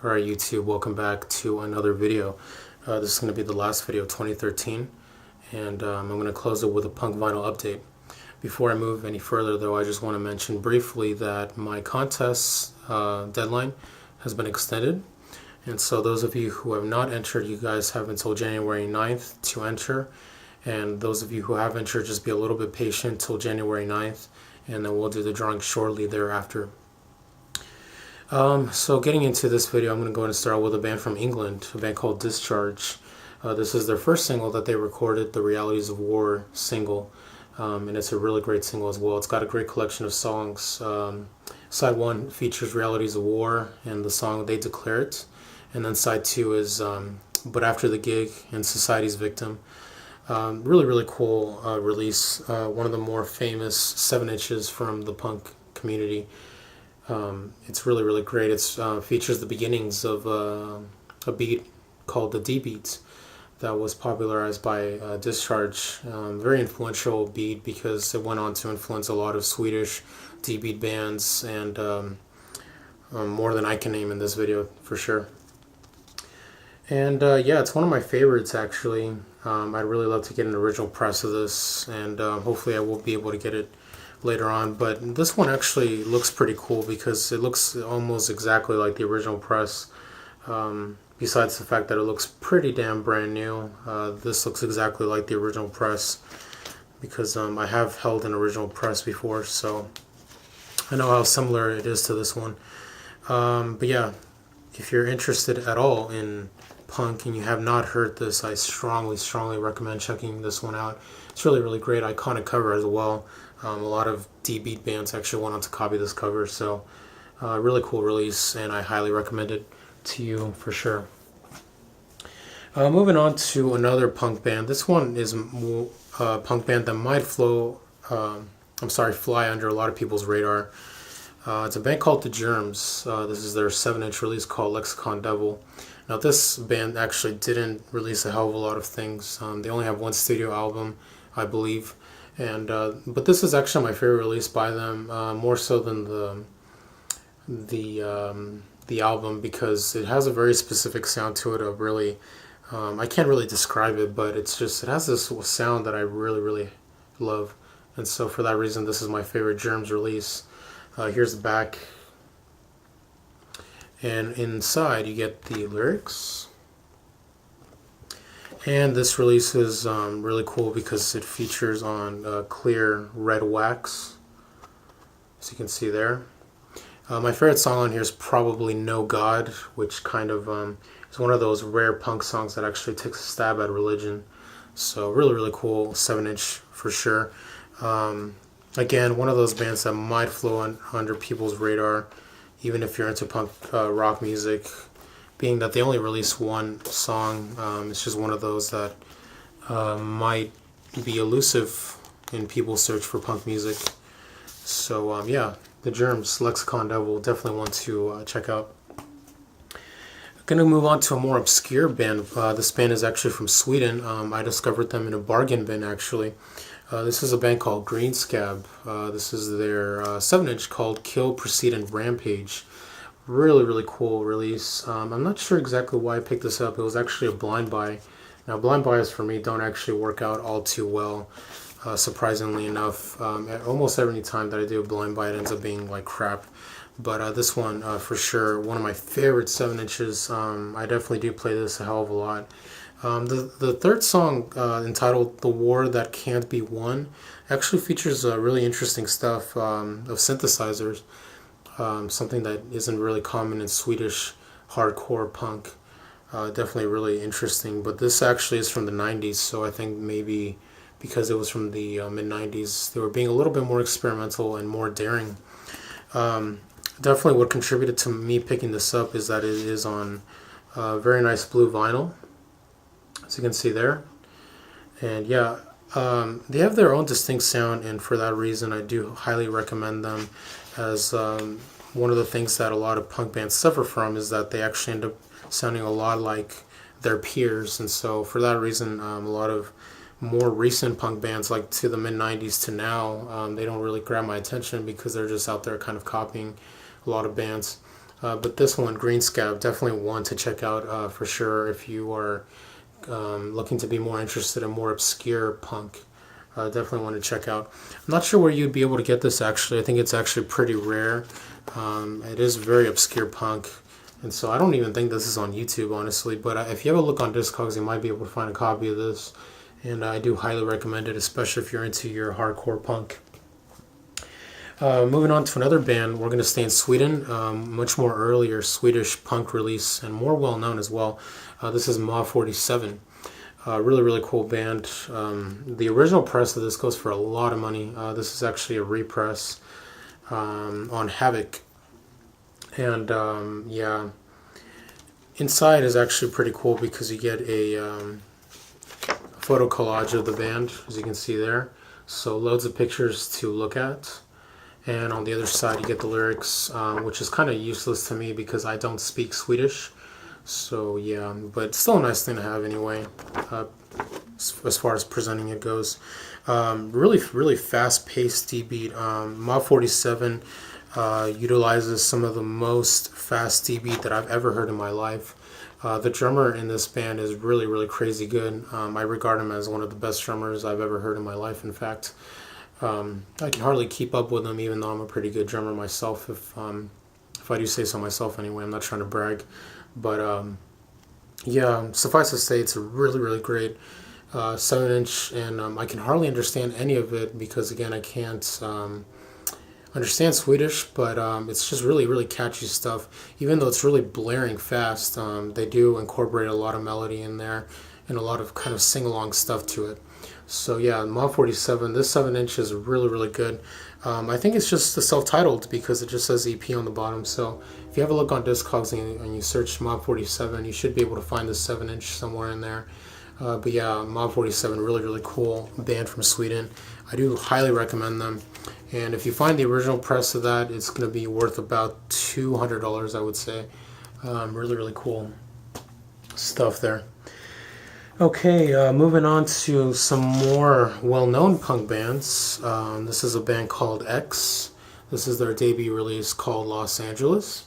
Alright YouTube, welcome back to another video. This is going to be the last video of 2013, and I'm going to close it with a punk vinyl update. Before I move any further though, I just want to mention briefly that my contest deadline has been extended, and so those of you who have not entered, you guys have until January 9th to enter, and those of you who have entered, just be a little bit patient till January 9th, and then we'll do the drawing shortly thereafter. So getting into this video, I'm going to go ahead and start with a band from England, a band called Discharge. This is their first single that they recorded, the Realities of War single, and it's a really great single as well. It's got a great collection of songs. Side 1 features Realities of War and the song They Declare It, and then side 2 is But After the Gig and Society's Victim. Really cool release, one of the more famous 7 inches from the punk community. It's really great. It features the beginnings of a beat called the D beat that was popularized by Discharge. Very influential beat because it went on to influence a lot of Swedish D beat bands, and more than I can name in this video for sure. And yeah, it's one of my favorites actually. I'd really love to get an original press of this, and hopefully I will be able to get it later on, but this one actually looks pretty cool because it looks almost exactly like the original press. Besides the fact that it looks pretty damn brand new, this looks exactly like the original press because I have held an original press before, so I know how similar it is to this one. But yeah, if you're interested at all in punk and you have not heard this, I strongly recommend checking this one out. It's really great, iconic cover as well. A lot of D-beat bands actually went on to copy this cover, so really cool release, and I highly recommend it to you for sure. Moving on to another punk band. This one is a punk band that might fly under a lot of people's radar. It's a band called the Germs. This is their 7-inch release called Lexicon Devil. Now this band actually didn't release a hell of a lot of things. They only have one studio album, I believe. And but this is actually my favorite release by them, more so than the album, because it has a very specific sound to it. Of really, I can't really describe it, but it has this sound that I really love, and so for that reason, this is my favorite Germs release. Here's the back, and inside you get the lyrics. And this release is really cool because it features on clear red wax, as you can see there. My favorite song on here is probably No God, which kind of is one of those rare punk songs that actually takes a stab at religion. So really cool 7-inch for sure. Again, one of those bands that might flow under people's radar, even if you're into punk rock music. Being that they only released one song, it's just one of those that might be elusive in people's search for punk music. So yeah, the Germs, Lexicon Devil, definitely one to check out. I'm going to move on to a more obscure band. This band is actually from Sweden. I discovered them in a bargain bin actually. This is a band called Greenscab. This is their 7-inch called Kill, Proceed, and Rampage. Really cool release. I'm not sure exactly why I picked this up. It was actually a blind buy. Now blind buys for me don't actually work out all too well, surprisingly enough. Almost every time that I do a blind buy, it ends up being like crap. But this one, for sure, one of my favorite 7 inches. I definitely do play this a hell of a lot. The third song, entitled The War That Can't Be Won, actually features really interesting stuff of synthesizers. Something that isn't really common in Swedish hardcore punk. Definitely really interesting, but this actually is from the 90s, so I think maybe because it was from the mid-90s, they were being a little bit more experimental and more daring. Definitely what contributed to me picking this up is that it is on very nice blue vinyl, as you can see there. And yeah, they have their own distinct sound, and for that reason I do highly recommend them, as one of the things that a lot of punk bands suffer from is that they actually end up sounding a lot like their peers. And so for that reason, a lot of more recent punk bands, like to the mid-90s to now, they don't really grab my attention because they're just out there kind of copying a lot of bands. But this one, Greenscab, definitely one to check out for sure if you are looking to be more interested in more obscure punk. Definitely want to check out. I'm not sure where you'd be able to get this actually. I think it's actually pretty rare. It is very obscure punk. And so I don't even think this is on YouTube, honestly. But if you have a look on Discogs, you might be able to find a copy of this. And I do highly recommend it, especially if you're into your hardcore punk. Moving on to another band, we're going to stay in Sweden. Much more earlier Swedish punk release and more well known as well. This is Mob 47. Really, really cool band. The original press of this goes for a lot of money. This is actually a repress on Havoc. And yeah, inside is actually pretty cool because you get a photo collage of the band, as you can see there. So loads of pictures to look at. And on the other side you get the lyrics, which is kind of useless to me because I don't speak Swedish. So yeah, but still a nice thing to have anyway, as far as presenting it goes. Really fast-paced D-beat. Mob 47 utilizes some of the most fast D-beat that I've ever heard in my life. The drummer in this band is really crazy good. I regard him as one of the best drummers I've ever heard in my life, in fact. I can hardly keep up with him, even though I'm a pretty good drummer myself, if I do say so myself anyway. I'm not trying to brag. But yeah, suffice to say, it's a really great 7-inch, and I can hardly understand any of it because, again, I can't understand Swedish, but it's just really catchy stuff. Even though it's really blaring fast, they do incorporate a lot of melody in there and a lot of kind of sing-along stuff to it. So yeah, Mob 47, this 7-inch is really good. I think it's just self-titled because it just says EP on the bottom. So if you have a look on Discogs and you search Mob 47, you should be able to find the 7-inch somewhere in there. But yeah, Mob 47, really cool band from Sweden. I do highly recommend them. And if you find the original press of that, it's going to be worth about $200, I would say. Really cool stuff there. Okay, moving on to some more well-known punk bands. This is a band called X. This is their debut release called Los Angeles.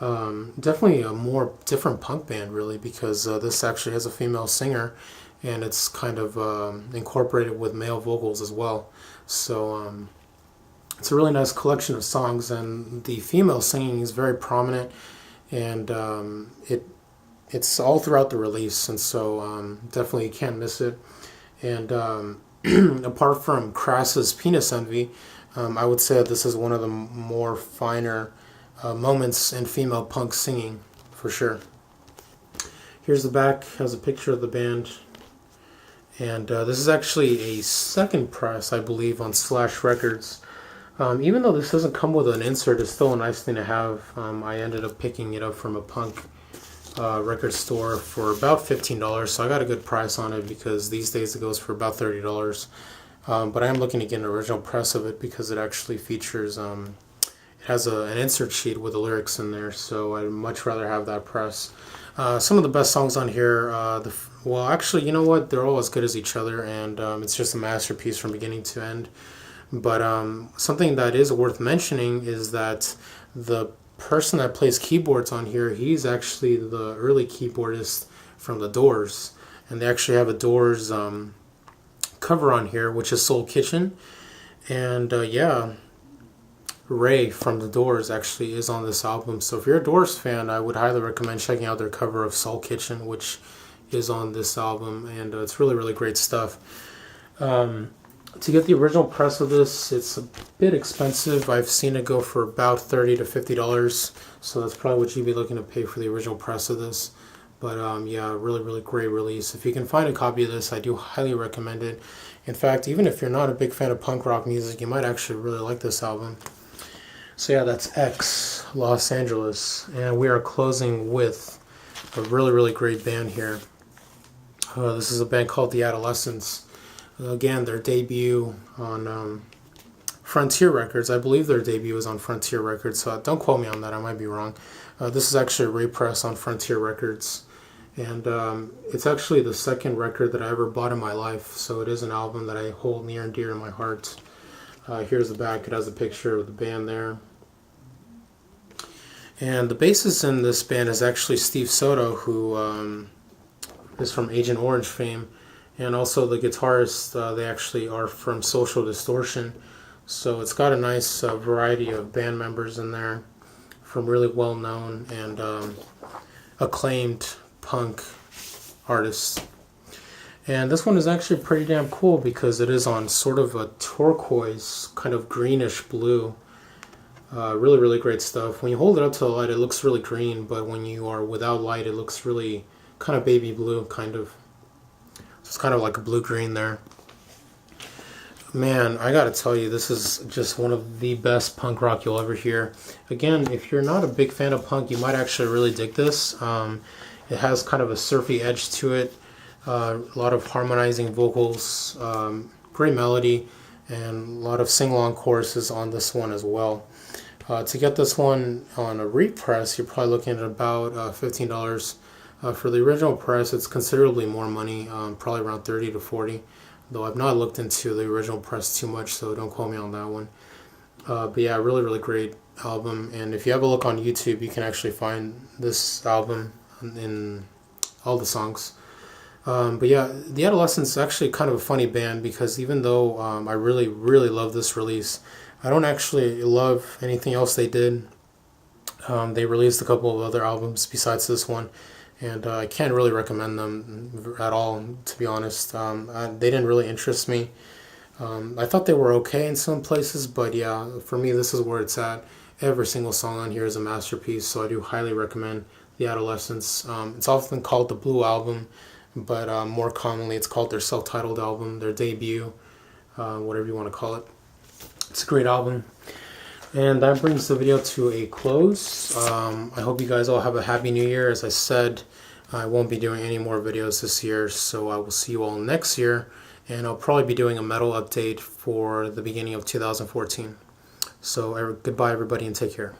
Definitely a more different punk band, really, because this actually has a female singer, and it's kind of incorporated with male vocals as well. So it's a really nice collection of songs, and the female singing is very prominent, and it's all throughout the release, and so definitely you can't miss it. And apart from Crass's Penis Envy, I would say that this is one of the more finer moments in female punk singing, for sure. Here's the back, has a picture of the band. And this is actually a second press, I believe, on Slash Records. Even though this doesn't come with an insert, it's still a nice thing to have. I ended up picking it up from a punk record store for about $15, so I got a good price on it because these days it goes for about $30. But I am looking to get an original press of it because it actually features, it has an insert sheet with the lyrics in there, so I'd much rather have that press. Some of the best songs on here, well, actually, you know what? They're all as good as each other, and it's just a masterpiece from beginning to end. But something that is worth mentioning is that the person that plays keyboards on here, he's actually the early keyboardist from the Doors, and they actually have a Doors cover on here, which is Soul Kitchen. And yeah, Ray from the Doors actually is on this album. So if you're a Doors fan, I would highly recommend checking out their cover of Soul Kitchen, which is on this album, and it's really great stuff. To get the original press of this, it's a bit expensive. I've seen it go for about $30 to $50, so that's probably what you'd be looking to pay for the original press of this. But yeah, really great release. If you can find a copy of this, I do highly recommend it. In fact, even if you're not a big fan of punk rock music, you might actually really like this album. So yeah, that's X, Los Angeles, and we are closing with a really great band here. This is a band called the Adolescents. Again, their debut on Frontier Records. I believe their debut was on Frontier Records, so don't quote me on that, I might be wrong. This is actually a repress on Frontier Records, and it's actually the second record that I ever bought in my life, so it is an album that I hold near and dear to my heart. Here's the back. It has a picture of the band there. And the bassist in this band is actually Steve Soto, who is from Agent Orange fame. And also the guitarists, they actually are from Social Distortion. So it's got a nice variety of band members in there from really well-known and acclaimed punk artists. And this one is actually pretty damn cool because it is on sort of a turquoise, kind of greenish blue. Really, really great stuff. When you hold it up to the light, it looks really green, but when you are without light, it looks really kind of baby blue, kind of. So it's kind of like a blue-green there. Man, I gotta tell you, this is just one of the best punk rock you'll ever hear. Again, if you're not a big fan of punk, you might actually really dig this. It has kind of a surfy edge to it, a lot of harmonizing vocals, great melody, and a lot of sing-along choruses on this one as well. To get this one on a repress, you're probably looking at about $15. For the original press, it's considerably more money, probably around 30 to 40. Though I've not looked into the original press too much, so don't quote me on that one. But yeah, really, really great album. And if you have a look on YouTube, you can actually find this album in all the songs. But yeah, the Adolescents is actually kind of a funny band because even though I really, really love this release, I don't actually love anything else they did. They released a couple of other albums besides this one. And I can't really recommend them at all, to be honest. They didn't really interest me. I thought they were okay in some places, but yeah, for me, this is where it's at. Every single song on here is a masterpiece, so I do highly recommend The Adolescents. It's often called the Blue Album, but more commonly it's called their self-titled album, their debut, whatever you want to call it. It's a great album. And that brings the video to a close. I hope you guys all have a happy new year. As I said, I won't be doing any more videos this year, so I will see you all next year. And I'll probably be doing a metal update for the beginning of 2014. So goodbye everybody and take care.